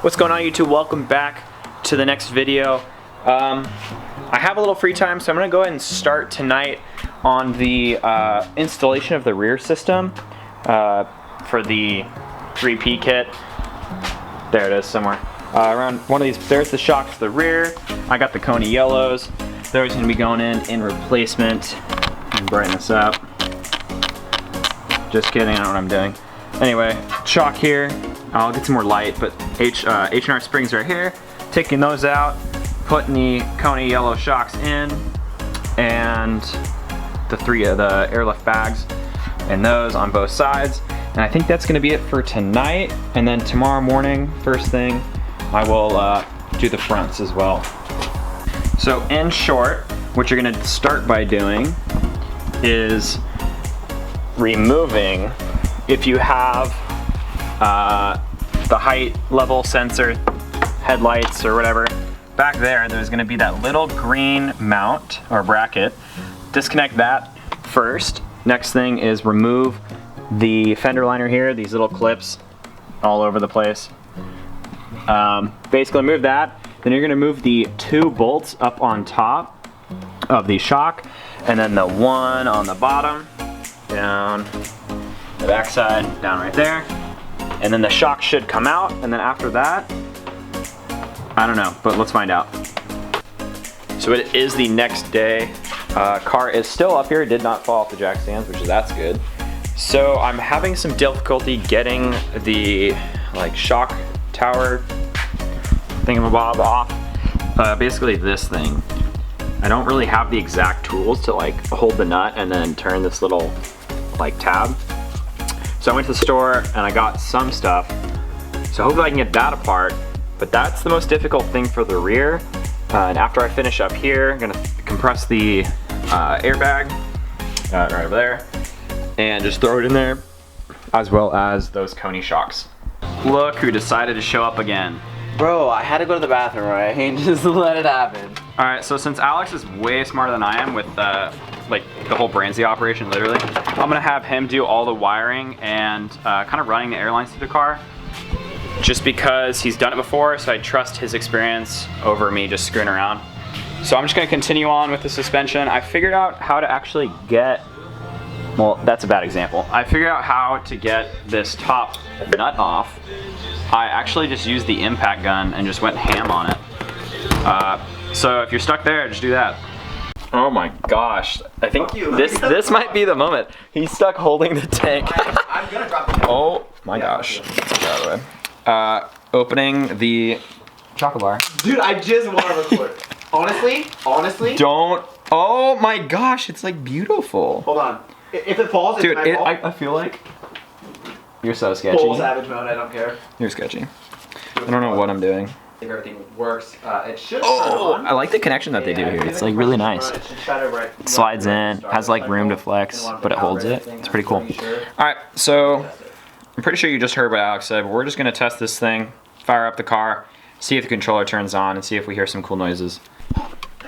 What's going on, YouTube? Welcome back to the next video. I have a little free time, so I'm gonna go ahead and start tonight on the installation of the rear system for the 3P kit. There it is somewhere. Around one of these, there's the shocks to the rear. I got the Coney yellows. Those gonna be going in replacement. Let me brighten this up. Just kidding, I don't know what I'm doing. Anyway, shock here. I'll get some more light, but H&R springs right here. Taking those out, putting the Coney yellow shocks in, and the Airlift bags, and those on both sides. And I think that's gonna be it for tonight. And then tomorrow morning, first thing, I will do the fronts as well. So in short, what you're gonna start by doing is removing, if you have the height level sensor, headlights or whatever, back there's gonna be that little green mount or bracket. Disconnect that first. Next thing is remove the fender liner here, these little clips all over the place. Basically remove that. Then you're gonna move the two bolts up on top of the shock, and then the one on the bottom, down the backside, down right there. And then the shock should come out, and then after that, I don't know, but let's find out. So it is the next day. Car is still up here, did not fall off the jack stands, that's good. So I'm having some difficulty getting the shock tower thingamabob off. Basically this thing. I don't really have the exact tools to hold the nut and then turn this little tab. So I went to the store and I got some stuff. So hopefully I can get that apart, but that's the most difficult thing for the rear. And after I finish up here, I'm gonna compress the airbag right over there and just throw it in there, as well as those Coney shocks. Look who decided to show up again. Bro, I had to go to the bathroom, right? Just let it happen. All right, so since Alex is way smarter than I am with the whole Brandsy operation, literally, I'm gonna have him do all the wiring and kind of running the airlines through the car, just because he's done it before, so I trust his experience over me just screwing around. So I'm just gonna continue on with the suspension. I figured out how to actually get, well, that's a bad example. I figured out how to get this top nut off. I actually just used the impact gun and just went ham on it. So if you're stuck there, just do that. Oh my gosh, I think this might be the moment. He's stuck holding the tank. I'm gonna drop the tank. Oh my gosh. Get out of the way. Opening the chocolate bar. Dude, I just want to record. Honestly. Don't. Oh my gosh, it's beautiful. Hold on. If it falls, it's dude, my fault. I feel like you're so sketchy. Full savage mode, I don't care. You're sketchy. I don't know what I'm doing. If everything works, it should turn on. I like the connection that they do here. It's really nice. It slides in, has room to flex, but it holds it. It's pretty cool. Alright, so I'm pretty sure you just heard what Alex said, but we're just gonna test this thing, fire up the car, see if the controller turns on, and see if we hear some cool noises.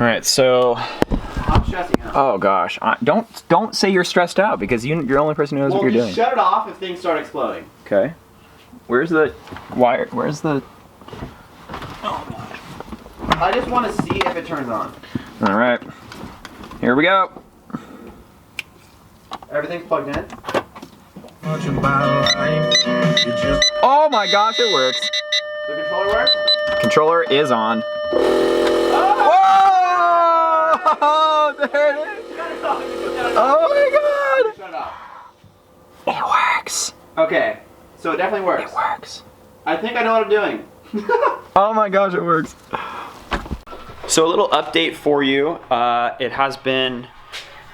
Alright, so I'm stressing out. oh gosh, don't say you're stressed out, because you're the only person who knows what you're doing. Shut it off if things start exploding. Okay. Where's the wire? Where's the? Oh. I just want to see if it turns on. All right. Here we go. Everything's plugged in. Oh my gosh, it works. The controller works? Controller is on. Oh! Whoa! There it is. Oh my god! Shut it off. It works. Okay, so it definitely works. It works. I think I know what I'm doing. Oh my gosh, it works. So a little update for you. It has been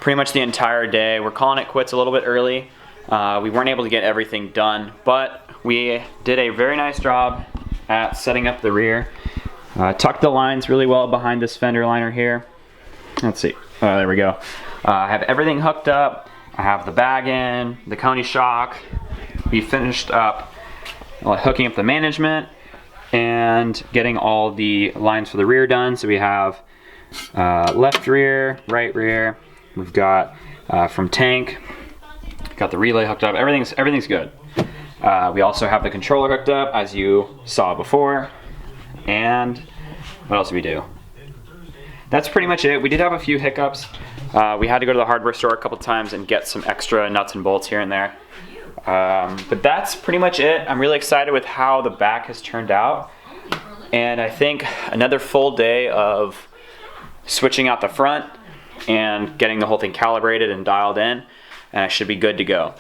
pretty much the entire day. We're calling it quits a little bit early. We weren't able to get everything done, but we did a very nice job at setting up the rear. Tucked the lines really well behind this fender liner here. Let's see. There we go. I have everything hooked up. I have the bag in, the Coney shock. We finished up hooking up the management and getting all the lines for the rear done. So we have left rear, right rear. We've got from tank, got the relay hooked up. Everything's good. We also have the controller hooked up, as you saw before. And what else did we do? That's pretty much it. We did have a few hiccups. We had to go to the hardware store a couple times and get some extra nuts and bolts here and there. But that's pretty much it. I'm really excited with how the back has turned out. And I think another full day of switching out the front and getting the whole thing calibrated and dialed in, and I should be good to go.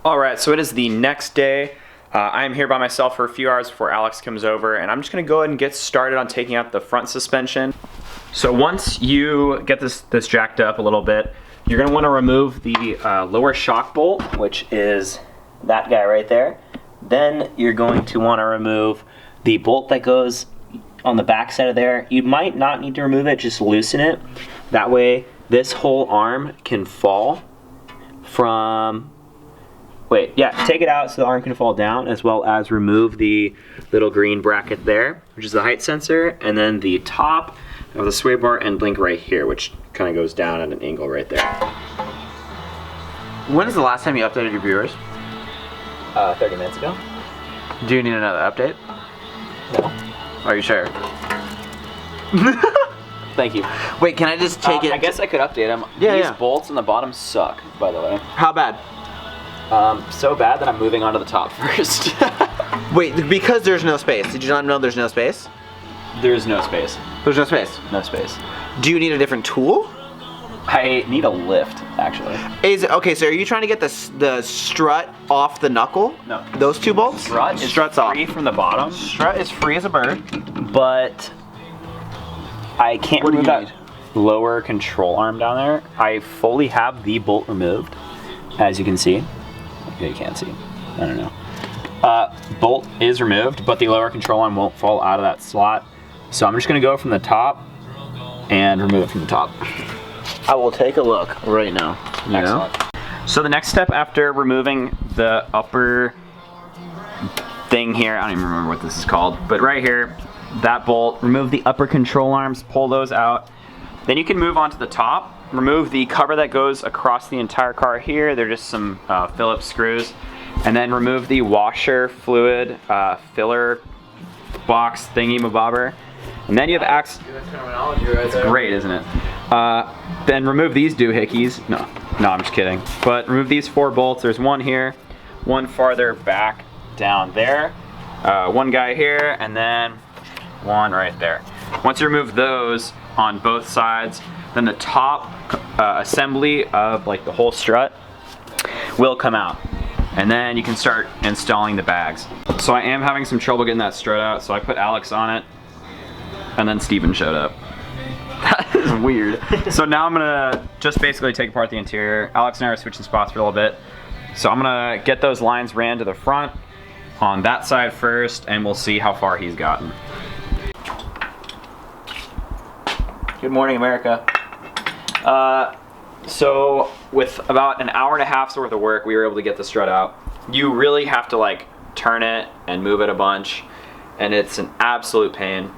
Alright, so it is the next day. I'm here by myself for a few hours before Alex comes over, and I'm just going to go ahead and get started on taking out the front suspension. So once you get this jacked up a little bit, you're going to want to remove the lower shock bolt, which is that guy right there. Then you're going to want to remove the bolt that goes on the back side of there. You might not need to remove it, just loosen it. That way this whole arm can fall from... Wait, yeah, take it out so the arm can fall down, as well as remove the little green bracket there, which is the height sensor, and then the top of the sway bar end link right here, which kind of goes down at an angle right there. When is the last time you updated your viewers? 30 minutes ago. Do you need another update? No. Are you sure? Thank you. Wait, can I just take it? I guess I could update them. Yeah, These yeah. bolts on the bottom suck, by the way. How bad? So bad that I'm moving on to the top first. Wait, because there's no space. Did you not know there's no space? There's no space. There's no space. No space. Do you need a different tool? I need a lift, actually. Okay, so are you trying to get the strut off the knuckle? No. Those two bolts? Strut's free from the bottom, Strut is free as a bird. but I can't What do remove you that need? lower control arm down there. I fully have the bolt removed, as you can see. Yeah, you can't see. I don't know. Bolt is removed, but the lower control arm won't fall out of that slot. So I'm just gonna go from the top and remove it from the top. I will take a look right now. Excellent. So the next step after removing the upper thing here, I don't even remember what this is called, but right here, that bolt, remove the upper control arms, pull those out. Then you can move on to the top, remove the cover that goes across the entire car here. They're just some Phillips screws. And then remove the washer fluid filler box thingy mabobber. And then you have It's great, isn't it? Then remove these doohickeys. No, I'm just kidding. But remove these 4 bolts. There's one here, one farther back down there, one guy here, and then one right there. Once you remove those on both sides, then the top assembly of like the whole strut will come out. And then you can start installing the bags. So I am having some trouble getting that strut out, so I put Alex on it, and then Steven showed up. That is weird. So now I'm gonna just basically take apart the interior. Alex and I are switching spots for a little bit. So I'm gonna get those lines ran to the front on that side first, and we'll see how far he's gotten. Good morning, America. So with about an hour and a half's worth of work, we were able to get the strut out. You really have to like turn it and move it a bunch, and it's an absolute pain.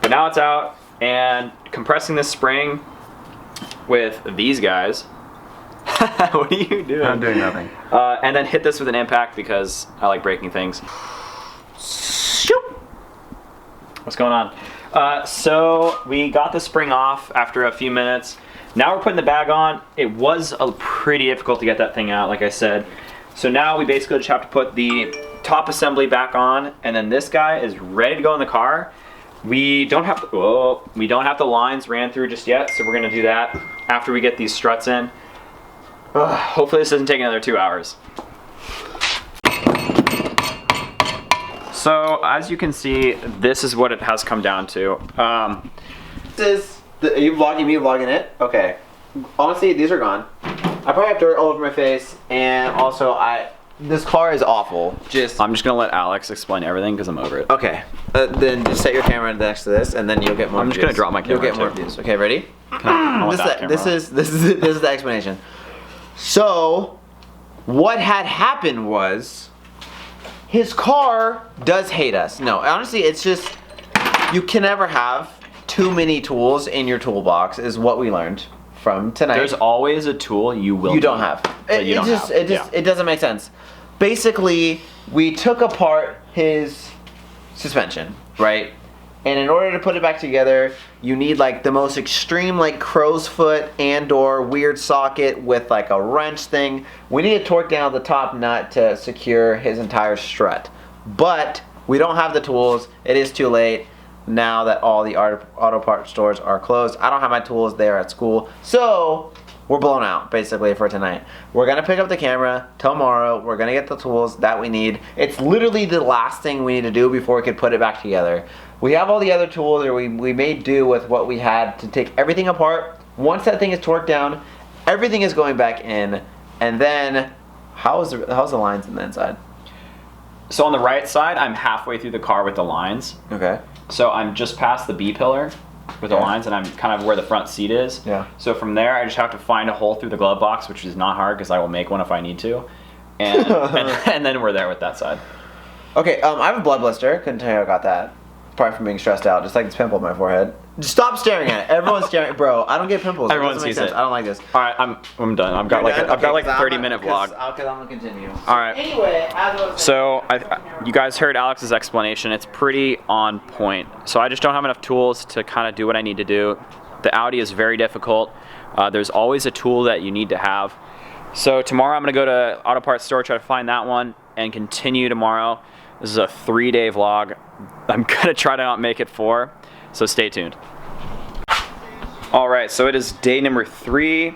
But now it's out, and compressing this spring with these guys. What are you doing? I'm doing nothing. And then hit this with an impact because I like breaking things. What's going on? So we got the spring off after a few minutes. Now we're putting the bag on. It was pretty difficult to get that thing out, like I said. So now we basically just have to put the top assembly back on, and then this guy is ready to go in the car. We don't have the lines ran through just yet, so we're gonna do that after we get these struts in. Hopefully this doesn't take another 2 hours. So as you can see, this is what it has come down to. Are you vlogging me vlogging it? Okay. Honestly, these are gone. I probably have dirt all over my face, and also this car is awful. I'm just gonna let Alex explain everything because I'm over it. Okay. Then just set your camera next to this, and then you'll get more. I'm just gonna drop my camera. You'll get more too. views. Okay, ready? This is the explanation. So, what had happened was, his car does hate us. No, honestly, it's just you can never have too many tools in your toolbox. Is what we learned from tonight. There's always a tool you will. You don't have. It It doesn't make sense. basically we took apart his suspension, right? And in order to put it back together, you need like the most extreme like crow's foot and or weird socket with like a wrench thing. We need to torque down the top nut to secure his entire strut. But we don't have the tools. It is too late now that all the auto parts stores are closed. I don't have my tools there at school. So we're blown out basically for tonight. We're gonna pick up the camera tomorrow. We're gonna get the tools that we need. It's literally the last thing we need to do before we could put it back together. We have all the other tools, or we made do with what we had to take everything apart. Once that thing is torqued down, everything is going back in, and then how's the lines in the inside? So on the right side, I'm halfway through the car with the lines. Okay. So I'm just past the B pillar with the lines, and I'm kind of where the front seat is. Yeah. So from there, I just have to find a hole through the glove box, which is not hard because I will make one if I need to, and then we're there with that side. Okay. I have a blood blister. Couldn't tell you I got that. Probably from being stressed out, just like this pimple on my forehead. Just stop staring at it. Everyone's staring, bro. I don't get pimples. Everyone sees it. I don't like this. All right, I'm done. I've got like a 30-minute vlog. Okay, I'm gonna continue. All right. Anyway, as I was So you guys heard Alex's explanation. It's pretty on point. So I just don't have enough tools to kind of do what I need to do. The Audi is very difficult. There's always a tool that you need to have. So tomorrow I'm gonna go to auto parts store, try to find that one, and continue tomorrow. This is a 3-day vlog. I'm gonna try to not make it 4, so stay tuned. All right, so it is day number 3,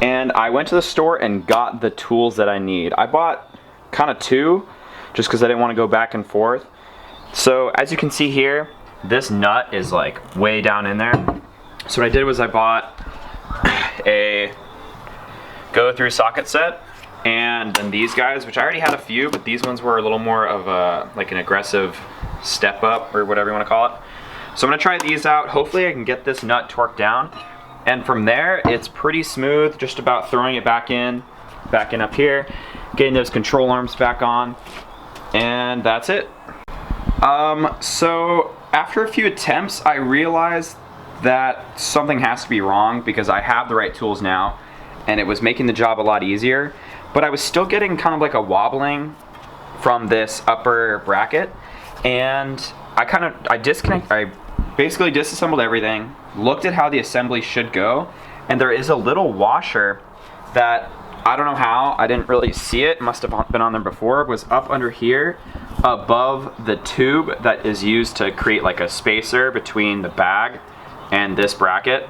and I went to the store and got the tools that I need. I bought kind of 2, just because I didn't want to go back and forth. So as you can see here, this nut is like way down in there. So what I did was I bought a go-through socket set, and then these guys, which I already had a few, but these ones were a little more of a like an aggressive step up, or whatever you want to call it. So I'm gonna try these out. Hopefully I can get this nut torqued down, and from there it's pretty smooth. Just about throwing it back in up here, getting those control arms back on, and that's it. So after a few attempts, I realized that something has to be wrong, because I have the right tools now, and it was making the job a lot easier. But I was still getting kind of like a wobbling from this upper bracket, and I basically disassembled everything, looked at how the assembly should go, and there is a little washer that, I don't know how, I didn't really see it, must have been on there before, was up under here above the tube that is used to create like a spacer between the bag and this bracket.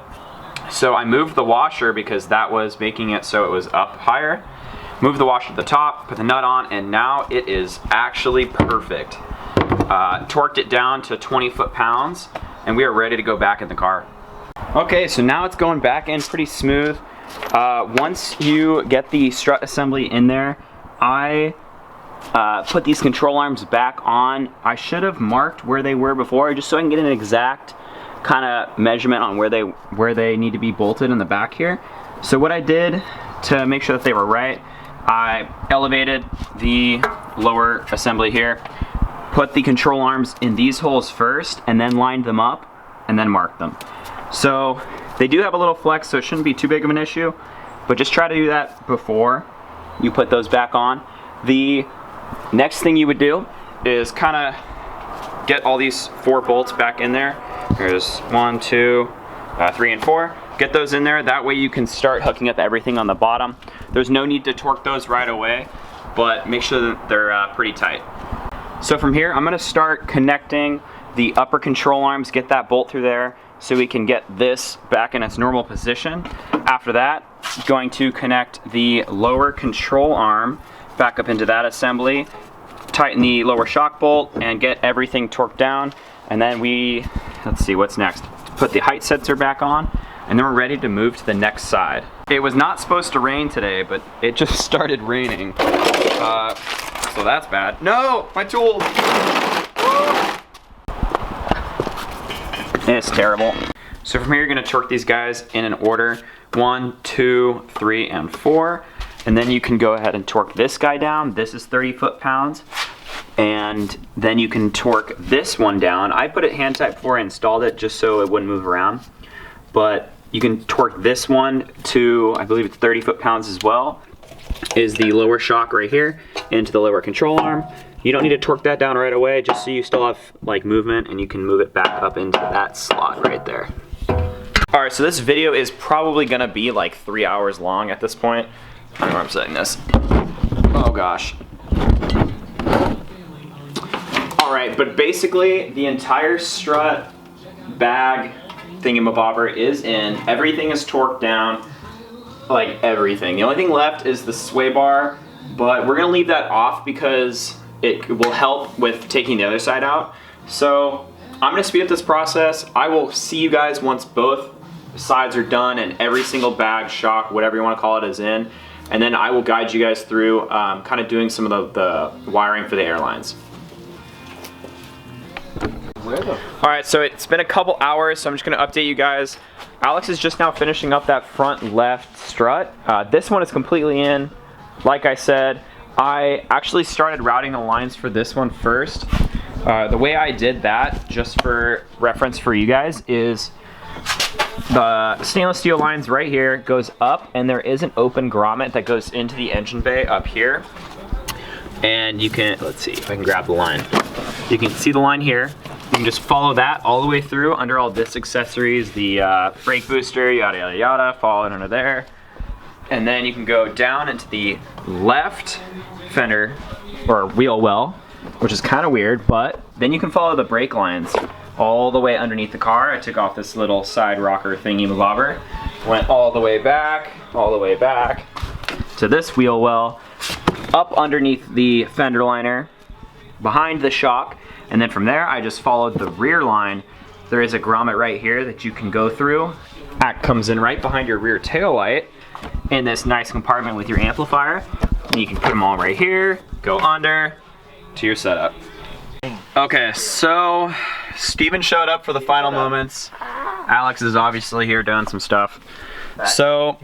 So I moved the washer because that was making it so it was up higher. Moved the washer to the top, put the nut on, and now it is actually perfect. Torqued it down to 20 foot-pounds, and we are ready to go back in the car. Okay, so now it's going back in pretty smooth. Once you get the strut assembly in there, I put these control arms back on. I should have marked where they were before, just so I can get an exact kind of measurement on where they need to be bolted in the back here. So what I did to make sure that they were right, I elevated the lower assembly here, put the control arms in these holes first, and then lined them up, and then marked them. So they do have a little flex, so it shouldn't be too big of an issue, but just try to do that before you put those back on. The next thing you would do is kind of get all these 4 bolts back in there. There's 1, 2, 3, and 4. Get those in there, that way you can start hooking up everything on the bottom. There's no need to torque those right away, but make sure that they're pretty tight. So from here, I'm gonna start connecting the upper control arms, get that bolt through there so we can get this back in its normal position. After that, going to connect the lower control arm back up into that assembly, tighten the lower shock bolt, and get everything torqued down. And then let's see, what's next? Put the height sensor back on, and then we're ready to move to the next side. It was not supposed to rain today, but it just started raining. So that's bad. No, my tools! It's terrible. So from here, you're gonna torque these guys in an order. 1, 2, 3, and 4. And then you can go ahead and torque this guy down. This is 30 foot-pounds. And then you can torque this one down. I put it hand tight before I installed it just so it wouldn't move around. But you can torque this one to, I believe it's 30 foot-pounds as well, is the lower shock right here. into the lower control arm. You don't need to torque that down right away, just so you still have like movement and you can move it back up into that slot right there. All right, so this video is probably gonna be like 3 hours long at this point. I don't know where I'm setting this. Oh gosh. All right, but basically the entire strut bag thingamabobber is in. Everything is torqued down, like everything. The only thing left is the sway bar, but we're gonna leave that off because it will help with taking the other side out. So I'm gonna speed up this process. I will see you guys once both sides are done and every single bag, shock, whatever you wanna call it, is in. And then I will guide you guys through kind of doing some of the wiring for the airlines. All right, so it's been a couple hours, so I'm just gonna update you guys. Alex is just now finishing up that front left strut. This one is completely in. Like I said, I actually started routing the lines for this one first. The way I did that, just for reference for you guys, is the stainless steel lines right here goes up, and there is an open grommet that goes into the engine bay up here. And you can, let's see if I can grab the line. You can see the line here. You can just follow that all the way through under all disc accessories, the brake booster, yada, yada, yada, follow it under there. And then you can go down into the left fender, or wheel well, which is kind of weird, but then you can follow the brake lines all the way underneath the car. I took off this little side rocker thingy-mabobber, went all the way back to this wheel well, up underneath the fender liner, behind the shock, and then from there I just followed the rear line. There is a grommet right here that you can go through. That comes in right behind your rear tail light in this nice compartment with your amplifier. And you can put them all right here, go under to your setup. Okay, so Steven showed up for the final moments. Alex is obviously here doing some stuff. So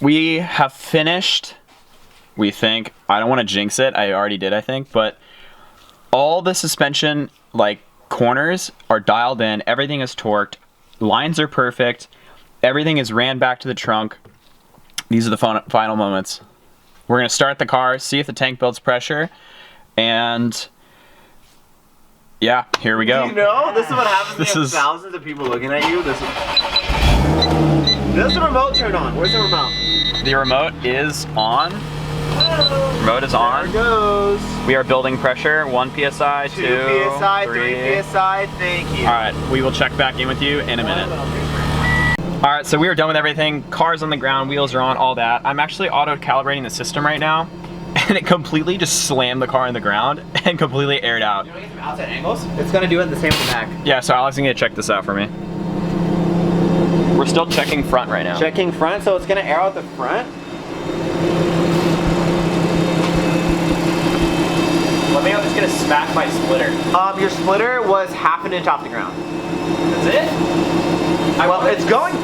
we have finished, we think. I don't want to jinx it, I already did I think, but all the suspension like corners are dialed in, everything is torqued, lines are perfect, everything is ran back to the trunk. These are the final moments. We're gonna start the car, see if the tank builds pressure, and yeah, here we go. You know, this is what happens when you have thousands of people looking at you. Does the remote turn on? Where's the remote? The remote is on. Remote is on. There it goes. We are building pressure. 1 PSI, 2 PSI, 3 3 PSI, thank you. All right, we will check back in with you in a minute. All right, so we are done with everything. Car's on the ground, wheels are on, all that. I'm actually auto-calibrating the system right now, and it completely just slammed the car in the ground and completely aired out. You want to get some outside angles? It's gonna do it the same with the back. Yeah, so Alex is gonna check this out for me. We're still checking front right now. Checking front, so it's gonna air out the front. Well, maybe I'm just gonna smack my splitter. Your splitter was 1/2 inch off the ground. That's it? Well, it's going.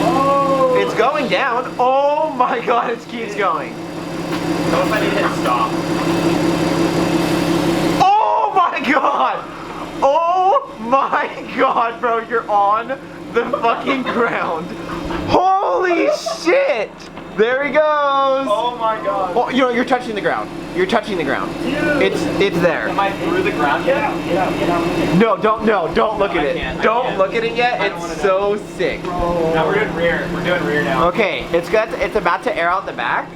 Oh. It's going down. Oh my god, it keeps going. So if I need to hit stop. Oh my god! Oh my god, bro, you're on the fucking ground. Holy shit! There he goes! Oh my god. Oh, you know, you're touching the ground. You're touching the ground. Dude. It's there. Am I through the ground yet? Get out. No, don't look at it. Don't look at it yet. It's so sick. Now we're doing rear. We're doing rear now. Okay, it's about to air out the back.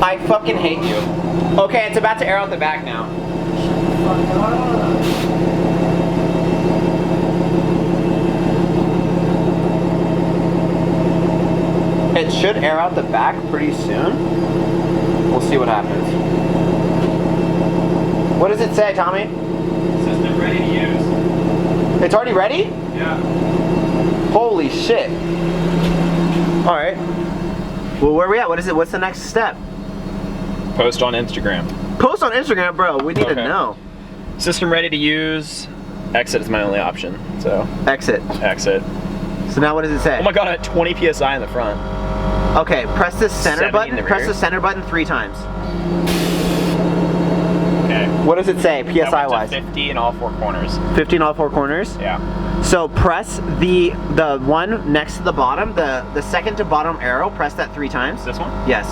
I fucking hate you. Okay, it's about to air out the back now. It should air out the back pretty soon. We'll see what happens. What does it say, Tommy? System ready to use. It's already ready? Yeah. Holy shit. Alright. Well, where are we at? What is it? What's the next step? Post on Instagram. Post on Instagram, bro. We need to know. System ready to use. Exit is my only option. So. Exit. Exit. So now what does it say? Oh my god, at 20 PSI in the front. Okay, press the center button. Press rear. the center button 3 times. Okay. What does it say, PSI I went wise? to 50 in all 4 corners. 50 in all 4 corners? Yeah. So press the one next to the bottom, the second to bottom arrow, press that 3 times. This one? Yes.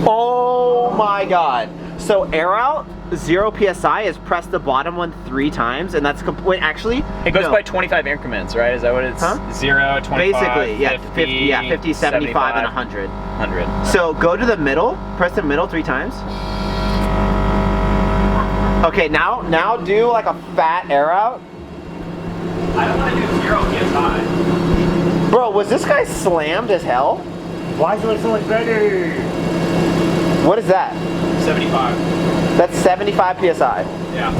Oh my god. So air out, 0 PSI is press the bottom one 3 times, and that's complete. Actually, it goes by 25 increments, right? Is that what it's? Huh? 0, 25, basically, yeah, 50, 50, 75, and 100. 100. So go to the middle, press the middle 3 times. Okay, now do like a fat air out. I don't want to do 0 PSI. Bro, was this guy slammed as hell? Why does it look so much better? What is that? 75. That's 75 PSI. Yeah.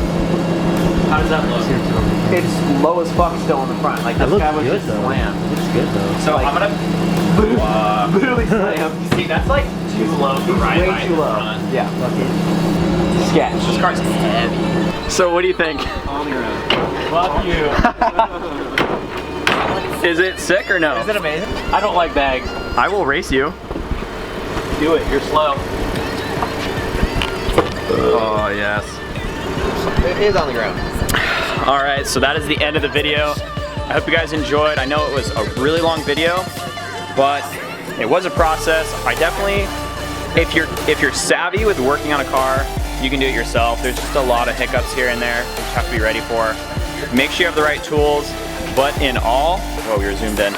How does that look? It's low as fuck still in the front. Like this guy was just slammed. Looks good though. So I'm gonna Literally slammed. see, that's like too low for ride Way height too in low. front. Yeah. Sketch. This car's heavy. So what do you think? On the ground. Fuck you. Is it sick or no? Is it amazing? I don't like bags. I will race you. Do it. You're slow. Oh yes. It is on the ground. All right, so that is the end of the video. I hope you guys enjoyed. I know it was a really long video, but it was a process. I definitely, if you're savvy with working on a car, you can do it yourself. There's just a lot of hiccups here and there you just have to be ready for. Make sure you have the right tools, but in all, oh, we were zoomed in.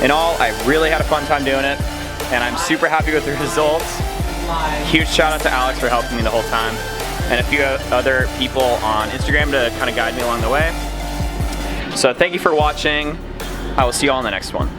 In all, I really had a fun time doing it, and I'm super happy with the results. Huge shout out to Alex for helping me the whole time, and a few other people on Instagram to kind of guide me along the way. So thank you for watching. I will see you all in the next one.